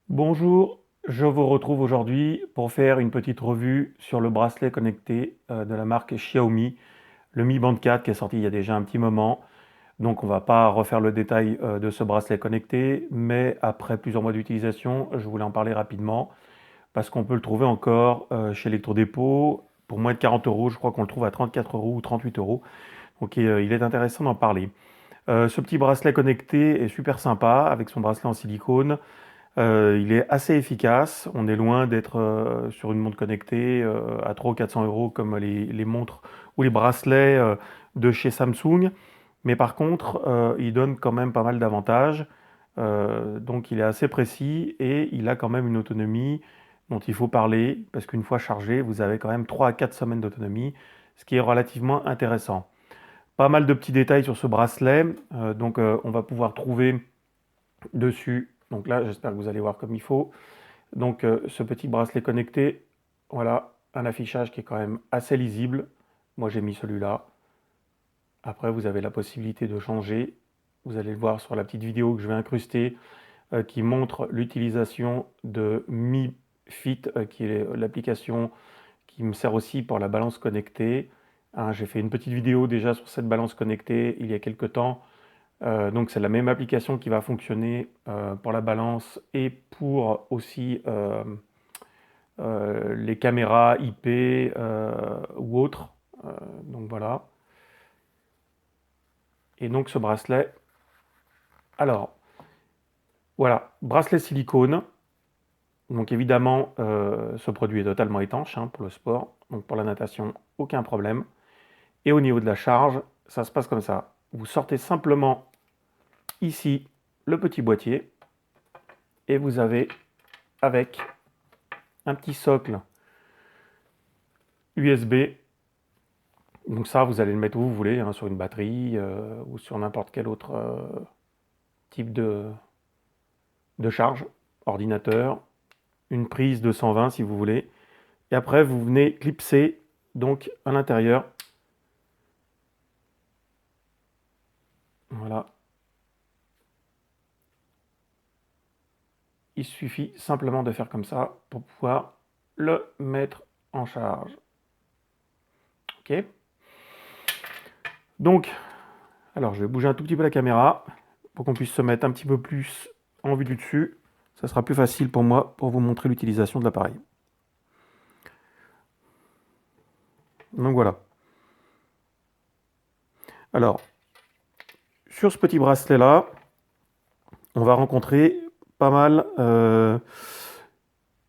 Bonjour, je vous retrouve aujourd'hui pour faire une petite revue sur le bracelet connecté de la marque Xiaomi, le Mi Band 4 qui est sorti il y a déjà un petit moment. Donc on ne va pas refaire le détail de ce bracelet connecté, mais après plusieurs mois d'utilisation, je voulais en parler rapidement parce qu'on peut le trouver encore chez Electrodépôt pour moins de 40 euros. Je crois qu'on le trouve à 34 euros ou 38 euros. Donc il est intéressant d'en parler. Ce petit bracelet connecté est super sympa avec son bracelet en silicone. Il est assez efficace. On est loin d'être sur une montre connectée à 300 ou 400 euros comme les montres ou les bracelets de chez Samsung. Mais par contre, il donne quand même pas mal d'avantages. Donc il est assez précis et il a quand même une autonomie dont il faut parler parce qu'une fois chargé, vous avez quand même 3 à 4 semaines d'autonomie, ce qui est relativement intéressant. Pas mal de petits détails sur ce bracelet. On va pouvoir trouver dessus. Donc là, j'espère que vous allez voir comme il faut. Donc ce petit bracelet connecté, voilà, un affichage qui est quand même assez lisible. Moi j'ai mis celui-là. Après vous avez la possibilité de changer. Vous allez le voir sur la petite vidéo que je vais incruster qui montre l'utilisation de Mi Fit, qui est l'application qui me sert aussi pour la balance connectée. Hein, j'ai fait une petite vidéo déjà sur cette balance connectée il y a quelques temps. Donc c'est la même application qui va fonctionner pour la balance et pour aussi les caméras IP ou autres. Donc voilà. Et donc ce bracelet. Alors voilà, bracelet silicone. Donc évidemment, ce produit est totalement étanche pour le sport. Donc pour la natation, aucun problème. Et au niveau de la charge, ça se passe comme ça. Vous sortez simplement ici le petit boîtier et vous avez avec un petit socle USB. Donc ça, vous allez le mettre où vous voulez, sur une batterie ou sur n'importe quel autre type de charge, ordinateur, une prise de 120 si vous voulez. Et après, vous venez clipser donc à l'intérieur. Voilà. Il suffit simplement de faire comme ça pour pouvoir le mettre en charge. Ok. Donc, alors je vais bouger un tout petit peu la caméra pour qu'on puisse se mettre un petit peu plus en vue du dessus. Ça sera plus facile pour moi pour vous montrer l'utilisation de l'appareil. Donc voilà. Alors, sur ce petit bracelet-là, on va rencontrer pas mal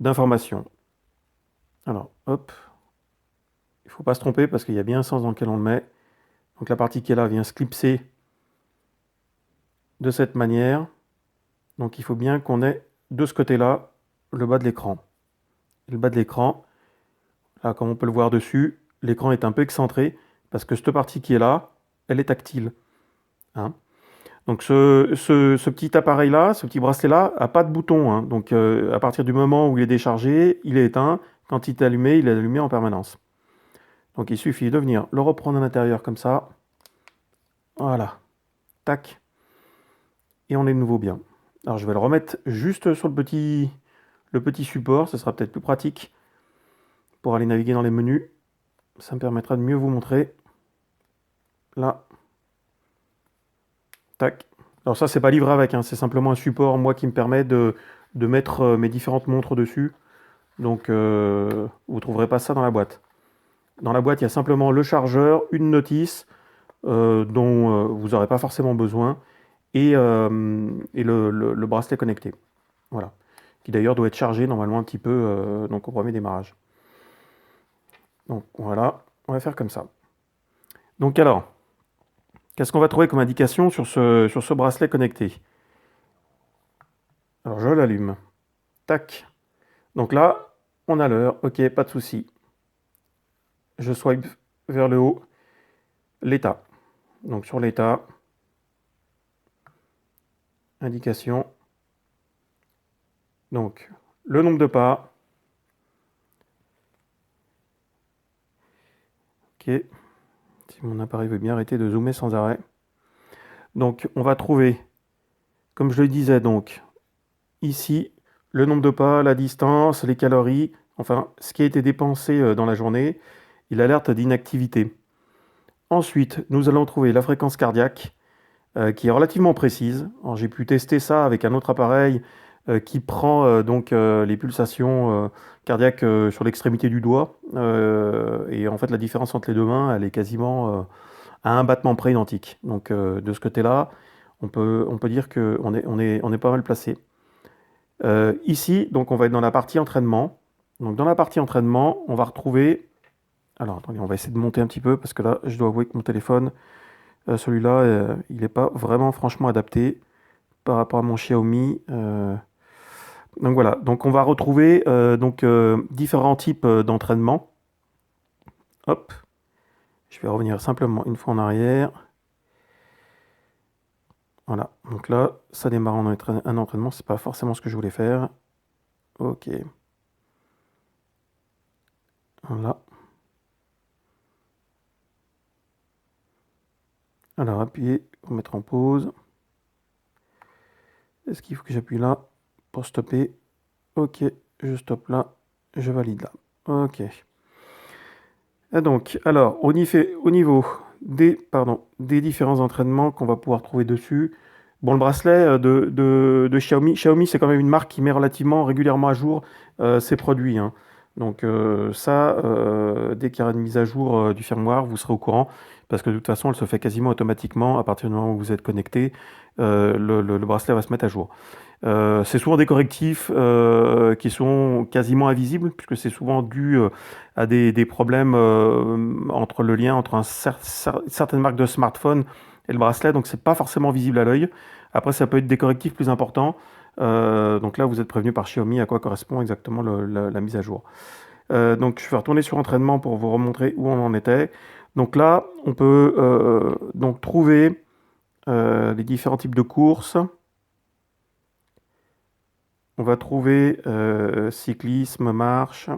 d'informations. Alors, hop, il ne faut pas se tromper parce qu'il y a bien un sens dans lequel on le met. Donc la partie qui est là vient se clipser de cette manière. Donc il faut bien qu'on ait de ce côté-là le bas de l'écran. Le bas de l'écran, là comme on peut le voir dessus, l'écran est un peu excentré parce que cette partie qui est là, elle est tactile. Hein. Donc ce petit appareil-là, ce petit bracelet-là, n'a pas de bouton. Hein. Donc à partir du moment où il est déchargé, il est éteint. Quand il est allumé en permanence. Donc il suffit de venir le reprendre à l'intérieur comme ça. Voilà. Tac. Et on est de nouveau bien. Alors je vais le remettre juste sur le petit support. Ce sera peut-être plus pratique pour aller naviguer dans les menus. Ça me permettra de mieux vous montrer. Là. Tac. Alors ça, c'est pas livré avec. Hein. C'est simplement un support, moi, qui me permet de mettre mes différentes montres dessus. Donc vous ne trouverez pas ça dans la boîte. Dans la boîte, il y a simplement le chargeur, une notice dont vous n'aurez pas forcément besoin et le bracelet connecté. Voilà. Qui d'ailleurs doit être chargé normalement un petit peu donc au premier démarrage. Donc voilà, on va faire comme ça. Donc alors, qu'est-ce qu'on va trouver comme indication sur ce bracelet connecté? Alors je l'allume. Tac. Donc là, on a l'heure. Ok, pas de souci. Je swipe vers le haut. L'état. Donc sur l'état, indication. Donc le nombre de pas, Ok. Si mon appareil veut bien arrêter de zoomer sans arrêt. Donc, on va trouver, comme je le disais, donc, ici, le nombre de pas, la distance, les calories, enfin, ce qui a été dépensé dans la journée, et l'alerte d'inactivité. Ensuite, nous allons trouver la fréquence cardiaque, qui est relativement précise. Alors, j'ai pu tester ça avec un autre appareil qui prend les pulsations cardiaques sur l'extrémité du doigt. Et en fait, la différence entre les deux mains, elle est quasiment à un battement près identique. Donc, de ce côté-là, on peut dire qu'on est pas mal placé. Ici, donc, on va être dans la partie entraînement. Donc, dans la partie entraînement, on va retrouver... Alors, attendez, on va essayer de monter un petit peu parce que là, je dois avouer que mon téléphone, celui-là, il n'est pas vraiment franchement adapté par rapport à mon Xiaomi. Donc voilà, donc on va retrouver différents types d'entraînement. Hop, je vais revenir simplement une fois en arrière. Voilà, donc là, ça démarre en un entraînement, c'est pas forcément ce que je voulais faire. Ok. Voilà. Alors, appuyez pour mettre en pause. Est-ce qu'il faut que j'appuie là pour stopper? Ok, je stoppe là, je valide là. Ok. Et donc, alors, au niveau des différents entraînements qu'on va pouvoir trouver dessus, bon, le bracelet de Xiaomi, Xiaomi, c'est quand même une marque qui met relativement régulièrement à jour ses produits, hein. Donc dès qu'il y aura une mise à jour du firmware, vous serez au courant, parce que de toute façon, elle se fait quasiment automatiquement à partir du moment où vous êtes connecté, le bracelet va se mettre à jour. C'est souvent des correctifs qui sont quasiment invisibles, puisque c'est souvent dû à des problèmes entre le lien entre certaines marques de smartphone et le bracelet, donc c'est pas forcément visible à l'œil. Après, ça peut être des correctifs plus importants. Donc là, vous êtes prévenu par Xiaomi à quoi correspond exactement la mise à jour. Donc je vais retourner sur entraînement pour vous remontrer où on en était. Donc là, on peut donc trouver les différents types de courses. On va trouver cyclisme, marche,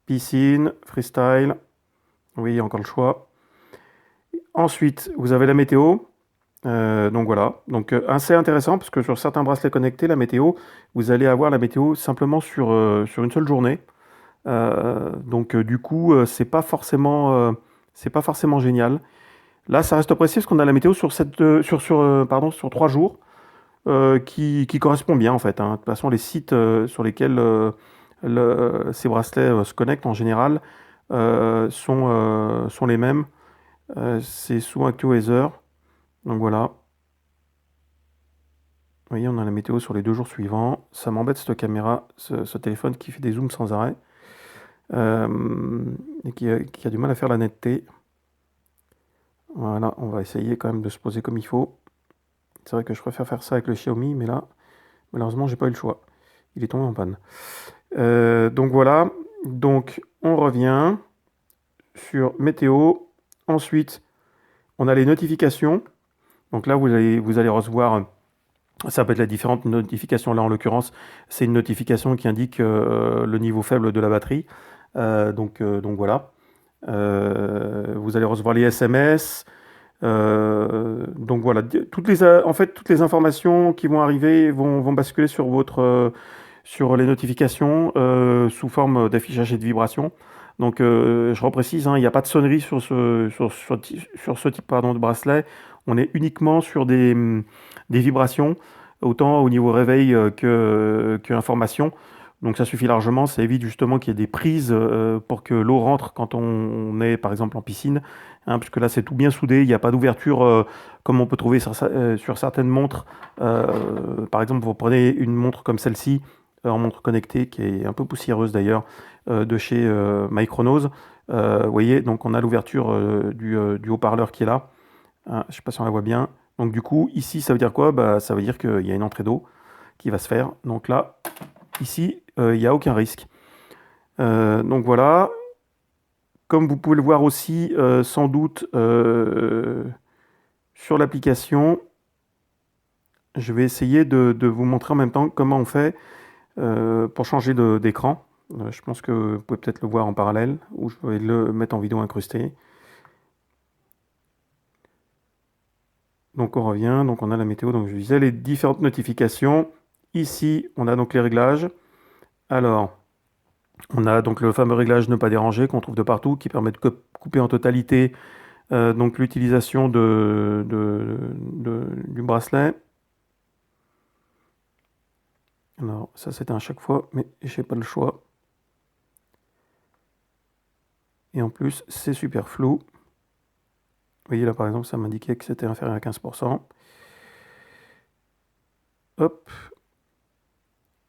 piscine, freestyle. Oui, il y a encore le choix. Ensuite, vous avez la météo. Donc voilà, donc assez intéressant parce que sur certains bracelets connectés, la météo, vous allez avoir la météo simplement sur une seule journée. Du coup, c'est pas forcément génial. Là, ça reste précis parce qu'on a la météo sur 3 jours, qui correspond bien en fait, hein. De toute façon, les sites sur lesquels ces bracelets se connectent en général sont les mêmes. C'est souvent AccuWeather. Donc voilà. Vous voyez, on a la météo sur les 2 jours suivants. Ça m'embête cette caméra, ce téléphone qui fait des zooms sans arrêt et qui a du mal à faire la netteté. Voilà, on va essayer quand même de se poser comme il faut. C'est vrai que je préfère faire ça avec le Xiaomi, mais là, malheureusement, j'ai pas eu le choix. Il est tombé en panne. Donc voilà, donc on revient sur météo. Ensuite, on a les notifications. Donc là, vous allez recevoir, ça peut être les différentes notifications. Là, en l'occurrence, c'est une notification qui indique le niveau faible de la batterie. Donc voilà. Vous allez recevoir les SMS. Donc voilà, en fait, toutes les informations qui vont arriver vont basculer sur les notifications sous forme d'affichage et de vibration. Donc je reprécise, hein, il n'y a pas de sonnerie sur ce type de bracelet. On est uniquement sur des vibrations, autant au niveau réveil que information. Donc ça suffit largement, ça évite justement qu'il y ait des prises pour que l'eau rentre quand on est par exemple en piscine, hein, puisque là c'est tout bien soudé, il n'y a pas d'ouverture comme on peut trouver sur certaines montres. Par exemple, vous prenez une montre comme celle-ci, en montre connectée, qui est un peu poussiéreuse d'ailleurs, de chez Micronos. Vous voyez, donc on a l'ouverture du haut-parleur qui est là. Hein, je ne sais pas si on la voit bien. Donc du coup, ici, ça veut dire quoi? Bah, ça veut dire qu'il y a une entrée d'eau qui va se faire. Donc là, ici, il n'y a aucun risque. Donc voilà. Comme vous pouvez le voir aussi, sans doute, sur l'application, je vais essayer de vous montrer en même temps comment on fait pour changer d'écran. Je pense que vous pouvez peut-être le voir en parallèle, ou je vais le mettre en vidéo incrustée. Donc on revient, donc on a la météo, donc je disais les différentes notifications. Ici, on a donc les réglages. Alors, on a donc le fameux réglage ne pas déranger qu'on trouve de partout, qui permet de couper en totalité donc l'utilisation du bracelet. Alors ça c'était à chaque fois, mais j'ai pas le choix. Et en plus c'est super flou. Vous voyez là par exemple ça m'indiquait que c'était inférieur à 15%. Hop.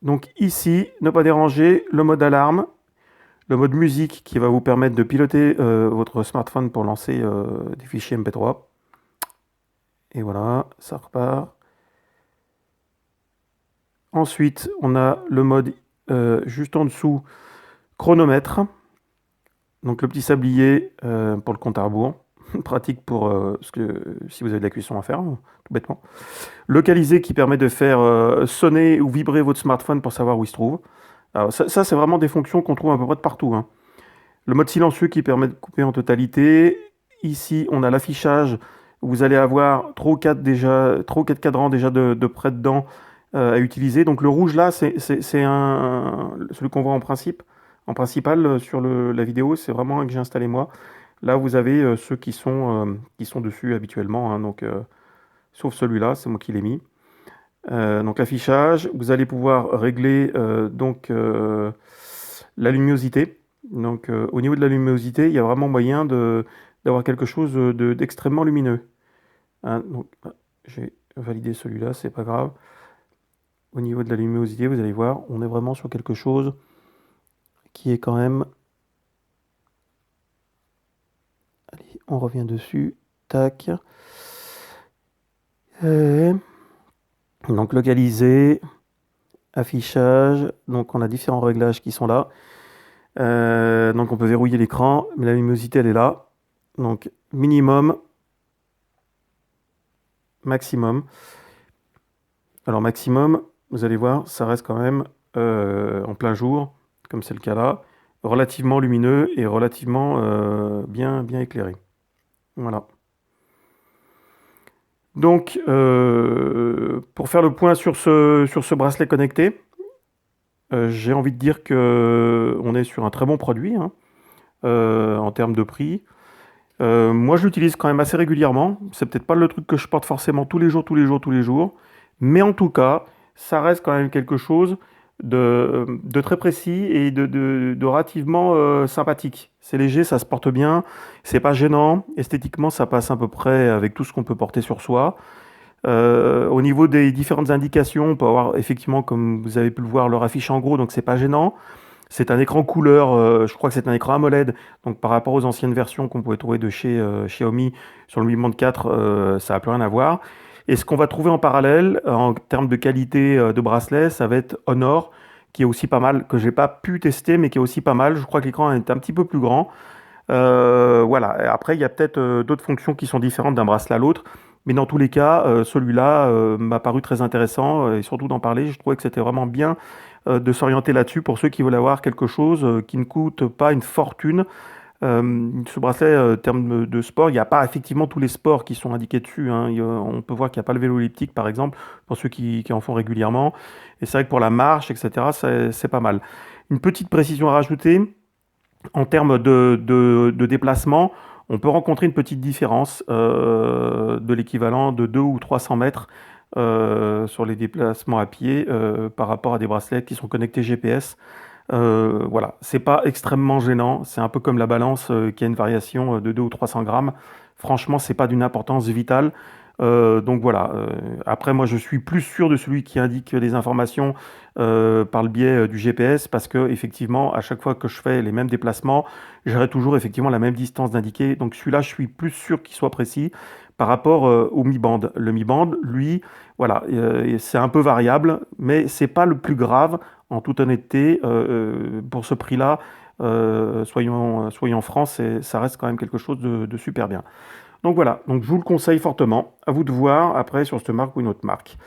Donc ici, ne pas déranger, le mode alarme, le mode musique qui va vous permettre de piloter votre smartphone pour lancer des fichiers MP3. Et voilà, ça repart. Ensuite, on a le mode juste en dessous, chronomètre. Donc le petit sablier pour le compte à rebours. Pratique pour si vous avez de la cuisson à faire, tout bêtement. Localisé qui permet de faire sonner ou vibrer votre smartphone pour savoir où il se trouve. Alors ça c'est vraiment des fonctions qu'on trouve à peu près de partout, hein. Le mode silencieux qui permet de couper en totalité. Ici, on a l'affichage. Vous allez avoir 3 ou 4 cadrans déjà de près dedans à utiliser. Donc le rouge là, c'est celui qu'on voit en principal sur la vidéo. C'est vraiment un que j'ai installé moi. Là, vous avez ceux qui sont dessus habituellement, hein, donc, sauf celui-là, c'est moi qui l'ai mis. Donc l'affichage, vous allez pouvoir régler donc la luminosité. Donc au niveau de la luminosité, il y a vraiment moyen d'avoir quelque chose d'extrêmement lumineux. Hein, donc j'ai validé celui-là, c'est pas grave. Au niveau de la luminosité, vous allez voir, on est vraiment sur quelque chose qui est quand même... Allez, on revient dessus. Tac. Donc localisé, affichage, donc on a différents réglages qui sont là. Donc on peut verrouiller l'écran, mais la luminosité elle est là. Donc minimum, maximum. Alors maximum, vous allez voir, ça reste quand même en plein jour, comme c'est le cas là, relativement lumineux et relativement bien éclairé. Voilà. Donc, pour faire le point sur ce bracelet connecté, j'ai envie de dire qu'on est sur un très bon produit, hein, en termes de prix. Moi, je l'utilise quand même assez régulièrement. C'est peut-être pas le truc que je porte forcément tous les jours. Mais en tout cas, ça reste quand même quelque chose de très précis et de relativement sympathique. C'est léger, ça se porte bien, c'est pas gênant. Esthétiquement, ça passe à peu près avec tout ce qu'on peut porter sur soi. Au niveau des différentes indications, on peut avoir effectivement, comme vous avez pu le voir, leur affiche en gros, donc c'est pas gênant. C'est un écran couleur, je crois que c'est un écran AMOLED, donc par rapport aux anciennes versions qu'on pouvait trouver de chez Xiaomi sur le Mi Band 4, ça n'a plus rien à voir. Et ce qu'on va trouver en parallèle, en termes de qualité de bracelet, ça va être Honor, qui est aussi pas mal, que j'ai pas pu tester, mais qui est aussi pas mal. Je crois que l'écran est un petit peu plus grand. Voilà. Après, il y a peut-être d'autres fonctions qui sont différentes d'un bracelet à l'autre. Mais dans tous les cas, celui-là m'a paru très intéressant et surtout d'en parler, je trouvais que c'était vraiment bien de s'orienter là-dessus pour ceux qui veulent avoir quelque chose qui ne coûte pas une fortune. Ce bracelet, en termes de sport, il n'y a pas effectivement tous les sports qui sont indiqués dessus, hein. On peut voir qu'il n'y a pas le vélo elliptique, par exemple, pour ceux qui en font régulièrement. Et c'est vrai que pour la marche, etc., c'est pas mal. Une petite précision à rajouter, en termes de déplacement, on peut rencontrer une petite différence de l'équivalent de 200 ou 300 mètres sur les déplacements à pied par rapport à des bracelets qui sont connectés GPS. Voilà, c'est pas extrêmement gênant, c'est un peu comme la balance qui a une variation de 200 ou 300 grammes. Franchement, c'est pas d'une importance vitale. Donc voilà, après moi je suis plus sûr de celui qui indique les informations par le biais du GPS parce que effectivement à chaque fois que je fais les mêmes déplacements, j'aurai toujours effectivement la même distance d'indiquer. Donc celui-là, je suis plus sûr qu'il soit précis par rapport au Mi Band. Le Mi Band, lui, voilà, c'est un peu variable, mais c'est pas le plus grave en toute honnêteté. Pour ce prix-là, soyons francs, ça reste quand même quelque chose de super bien. Donc voilà, donc je vous le conseille fortement. À vous de voir après sur cette marque ou une autre marque.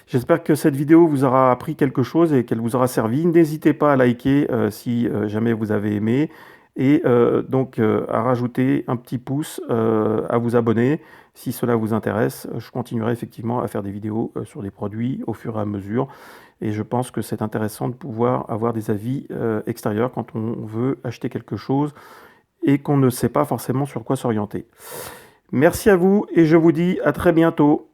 J'espère que cette vidéo vous aura appris quelque chose et qu'elle vous aura servi. N'hésitez pas à liker si jamais vous avez aimé et donc à rajouter un petit pouce, à vous abonner si cela vous intéresse. Je continuerai effectivement à faire des vidéos sur les produits au fur et à mesure et je pense que c'est intéressant de pouvoir avoir des avis extérieurs quand on veut acheter quelque chose et qu'on ne sait pas forcément sur quoi s'orienter. Merci à vous et je vous dis à très bientôt.